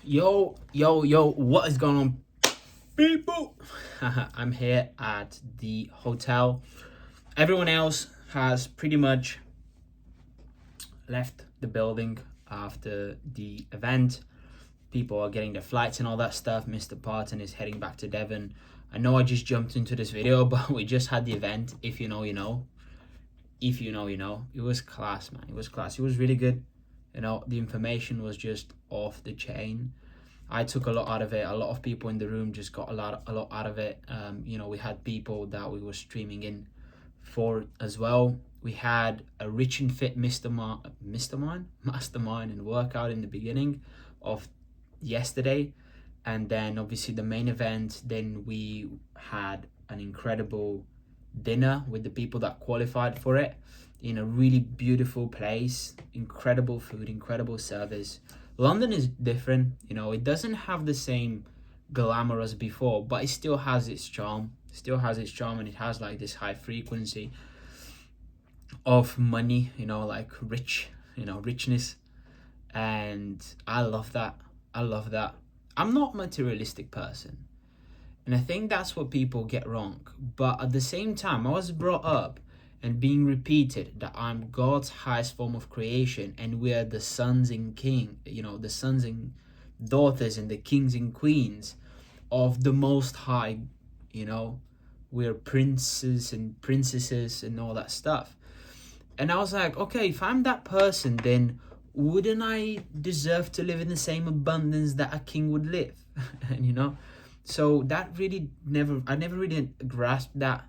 Yo, what is going on, people? I'm here at the hotel. Everyone else has pretty much left the building after the event. People are getting their flights and all that stuff. Mr. Parton is heading back to Devon. I know I just jumped into this video, but we just had the event. If you know, you know. If you know, you know. It was class, man. It was class. It was really good. You know, the information was just off the chain. I took a lot out of it. A lot of people in the room just got a lot out of it. We had people that we were streaming in for as well. We had a rich and fit mastermind and workout in the beginning of yesterday, and then obviously the main event. Then we had an incredible dinner with the people that qualified for it in a really beautiful place. Incredible food, incredible service. London is different, it doesn't have the same glamour as before, but it still has its charm. And it has like this high frequency of money, like richness. And I love that. I'm not a materialistic person. And I think that's what people get wrong. But at the same time, I was brought up and being repeated that I'm God's highest form of creation, and we're the sons and the sons and daughters and the kings and queens of the Most High. We're princes and princesses and all that stuff. And I was like, okay, if I'm that person, then wouldn't I deserve to live in the same abundance that a king would live? And so that really I never really grasped that,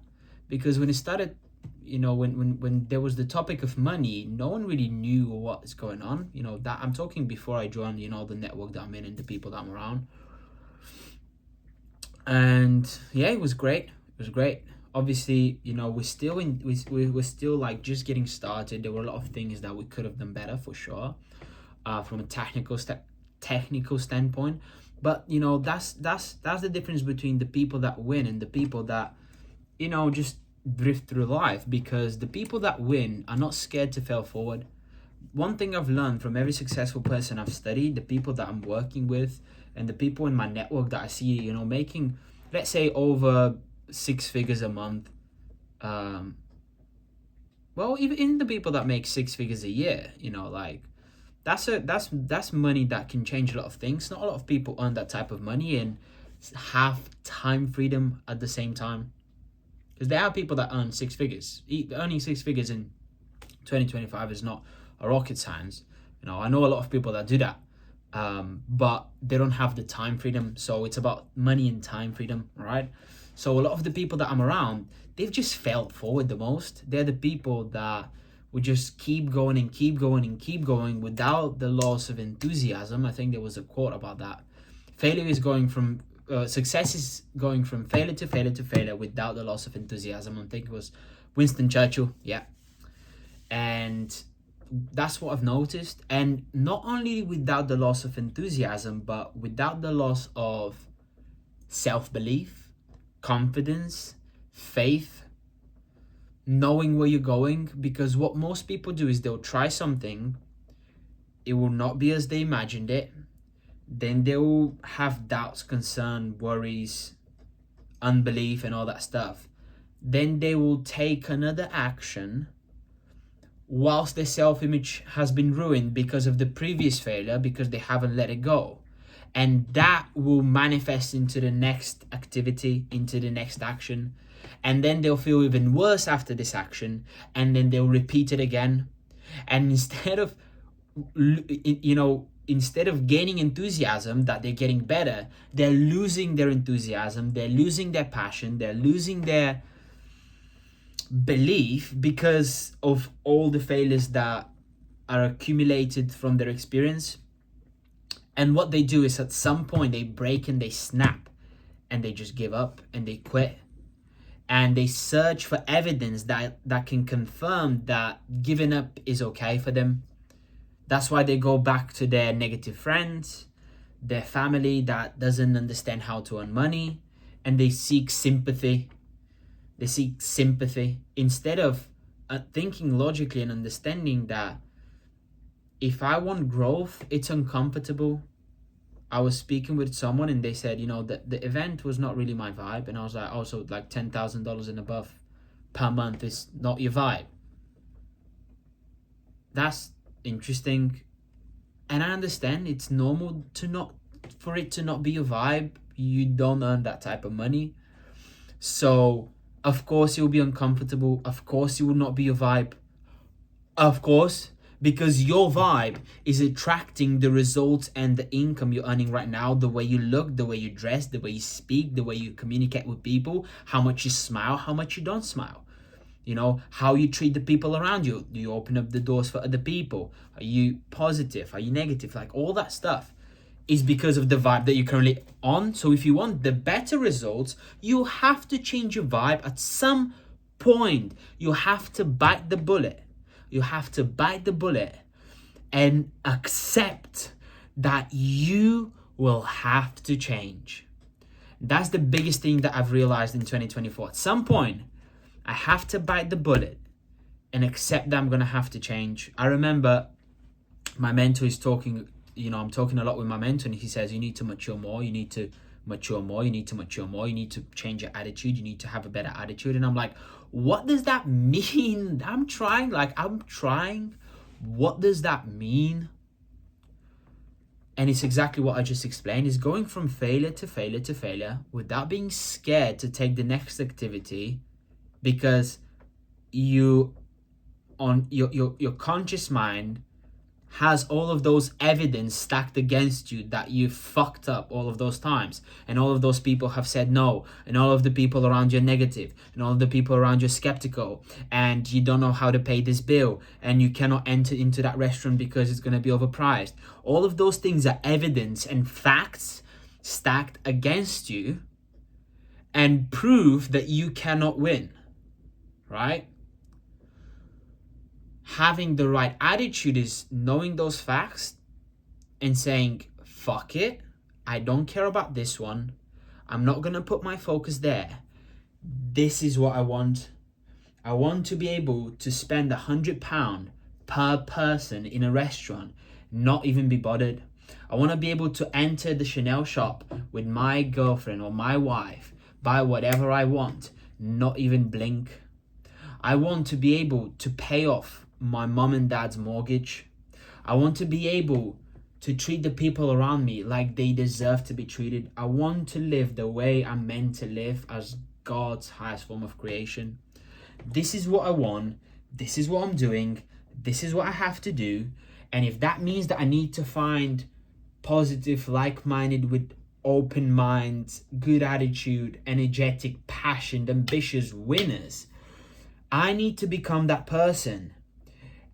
because when it started, when there was the topic of money, no one really knew what is going on. That I'm talking before I joined, the network that I'm in and the people that I'm around. And yeah, it was great. Obviously, we're still like just getting started. There were a lot of things that we could have done better for sure, from a technical standpoint. But that's the difference between the people that win and the people that just drift through life, because the people that win are not scared to fail forward. One thing I've learned from every successful person I've studied, the people that I'm working with and the people in my network that I see, making, let's say, over 6 figures a month. Well, even the people that make 6 figures a year, like that's money that can change a lot of things. Not a lot of people earn that type of money and have time freedom at the same time. Because there are people that earn 6 figures. Earning 6 figures in 2025 is not a rocket science. I know a lot of people that do that, but they don't have the time freedom. So it's about money and time freedom, right? So a lot of the people that I'm around, they've just failed forward the most. They're the people that would just keep going and keep going and keep going without the loss of enthusiasm. I think there was a quote about that. Success is going from failure to failure to failure without the loss of enthusiasm. I think it was Winston Churchill. Yeah. And that's what I've noticed. And not only without the loss of enthusiasm, but without the loss of self-belief, confidence, faith, knowing where you're going. Because what most people do is they'll try something, it will not be as they imagined it, then they will have doubts, concern, worries, unbelief, and all that stuff. Then they will take another action whilst their self-image has been ruined because of the previous failure, because they haven't let it go. And that will manifest into the next activity, into the next action. And then they'll feel even worse after this action, and then they'll repeat it again. And instead of gaining enthusiasm that they're getting better, they're losing their enthusiasm, they're losing their passion, they're losing their belief because of all the failures that are accumulated from their experience. And what they do is at some point they break and they snap and they just give up and they quit. And they search for evidence that can confirm that giving up is okay for them. That's why they go back to their negative friends, their family that doesn't understand how to earn money, and they seek sympathy. Instead of thinking logically and understanding that if I want growth, it's uncomfortable. I was speaking with someone and they said, you know, that the event was not really my vibe. And I was like, also like $10,000 and above per month is not your vibe. That's interesting. And I understand it's normal for it to not be your vibe. You don't earn that type of money. So of course you'll be uncomfortable. Of course you will not be your vibe. Of course, because your vibe is attracting the results and the income you're earning right now, the way you look, the way you dress, the way you speak, the way you communicate with people, how much you smile, how much you don't smile. You know, how you treat the people around you. Do you open up the doors for other people? Are you positive? Are you negative? Like all that stuff is because of the vibe that you're currently on. So if you want the better results, you have to change your vibe at some point. You have to bite the bullet. You have to bite the bullet and accept that you will have to change. That's the biggest thing that I've realized in 2024. At some point, I have to bite the bullet and accept that I'm going to have to change. I remember my mentor is talking, you know, I'm talking a lot with my mentor and he says, you need to mature more. You need to mature more. You need to mature more. You need to change your attitude. You need to have a better attitude. And I'm like, what does that mean? I'm trying. What does that mean? And it's exactly what I just explained, is going from failure to failure to failure without being scared to take the next activity, because your conscious mind has all of those evidence stacked against you that you fucked up all of those times, and all of those people have said no, and all of the people around you are negative, and all of the people around you are skeptical, and you don't know how to pay this bill, and you cannot enter into that restaurant because it's going to be overpriced. All of those things are evidence and facts stacked against you and prove that you cannot win, right? Having the right attitude is knowing those facts and saying, fuck it, I don't care about this one. I'm not going to put my focus there. This is what I want. I want to be able to spend £100 per person in a restaurant, not even be bothered. I want to be able to enter the Chanel shop with my girlfriend or my wife, buy whatever I want, not even blink. I want to be able to pay off my mom and dad's mortgage. I want to be able to treat the people around me like they deserve to be treated. I want to live the way I'm meant to live as God's highest form of creation. This is what I want. This is what I'm doing. This is what I have to do. And if that means that I need to find positive, like-minded, with open minds, good attitude, energetic, passionate, ambitious winners, I need to become that person.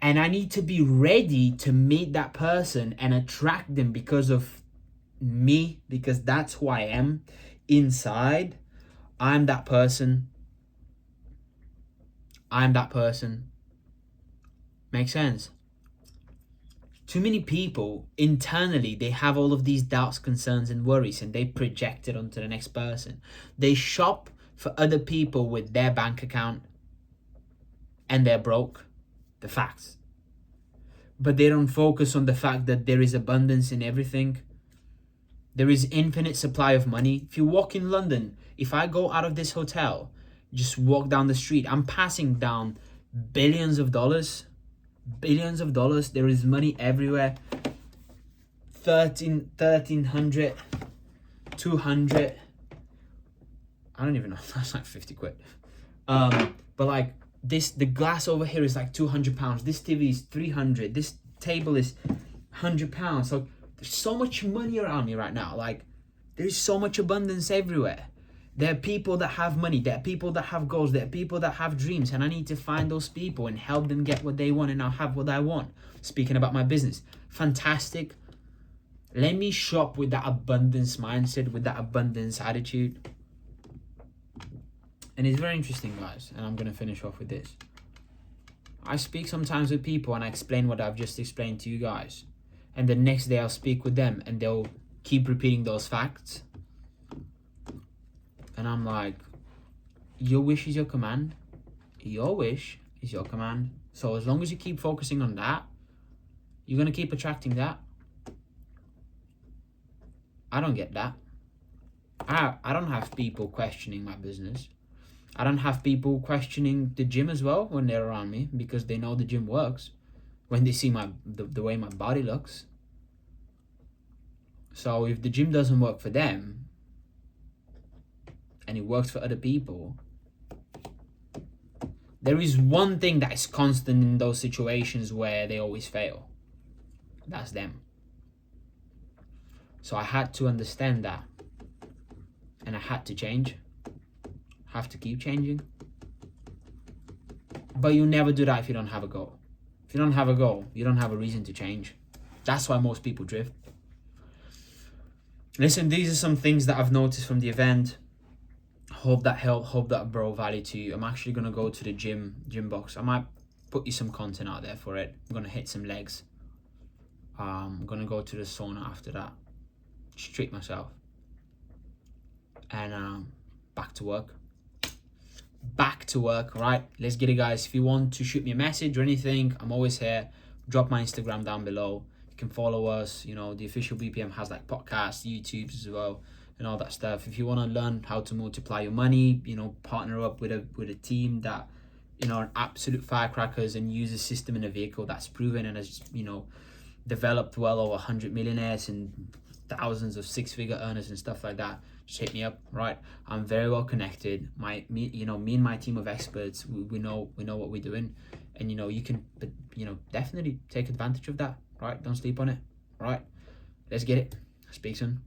And I need to be ready to meet that person and attract them because of me, because that's who I am inside. I'm that person. I'm that person. Makes sense? Too many people internally, they have all of these doubts, concerns, and worries, and they project it onto the next person. They shop for other people with their bank account and they're broke. The facts. But they don't focus on the fact that there is abundance in everything. There is infinite supply of money. If you walk in London, if I go out of this hotel, just walk down the street, I'm passing down billions of dollars. Billions of dollars. There is money everywhere. 1300, 200. I don't even know. That's like 50 quid. But like, the glass over here is like £200. This TV is 300. This table is £100. So there's so much money around me right now. Like, there's so much abundance everywhere. There are people that have money. There are people that have goals. There are people that have dreams. And I need to find those people and help them get what they want, and I'll have what I want. Speaking about my business. Fantastic. Let me shop with that abundance mindset, with that abundance attitude. And it's very interesting, guys, and I'm going to finish off with this. I speak sometimes with people and I explain what I've just explained to you guys. And the next day I'll speak with them and they'll keep repeating those facts. And I'm like, your wish is your command. Your wish is your command. So as long as you keep focusing on that, you're going to keep attracting that. I don't get that. I don't have people questioning my business. I don't have people questioning the gym as well when they're around me, because they know the gym works when they see the way my body looks. So if the gym doesn't work for them and it works for other people, there is one thing that is constant in those situations where they always fail. That's them. So I had to understand that, and I had to change. Have to keep changing. But you never do that if you don't have a goal. If you don't have a goal, you don't have a reason to change. That's why most people drift. Listen, these are some things that I've noticed from the event. Hope that helped. Hope that brought value to you. I'm actually going to go to the gym box. I might put you some content out there for it. I'm going to hit some legs. I'm going to go to the sauna after that. Just treat myself. And back to work. Back to work, right? Let's get it, guys. If you want to shoot me a message or anything, I'm always here. Drop my Instagram down below. You can follow us. You know, the official BPM has like podcasts, YouTubes as well, and all that stuff. If you want to learn how to multiply your money, you know, partner up with a team that, you know, are absolute firecrackers and use a system in a vehicle that's proven and has, you know, developed well over 100 millionaires and thousands of six-figure earners and stuff like that, just hit me up, right? I'm very well connected. Me and my team of experts, we know what we're doing, and you know, you can, you know, definitely take advantage of that, right? Don't sleep on it, right? Let's get it. Speak soon.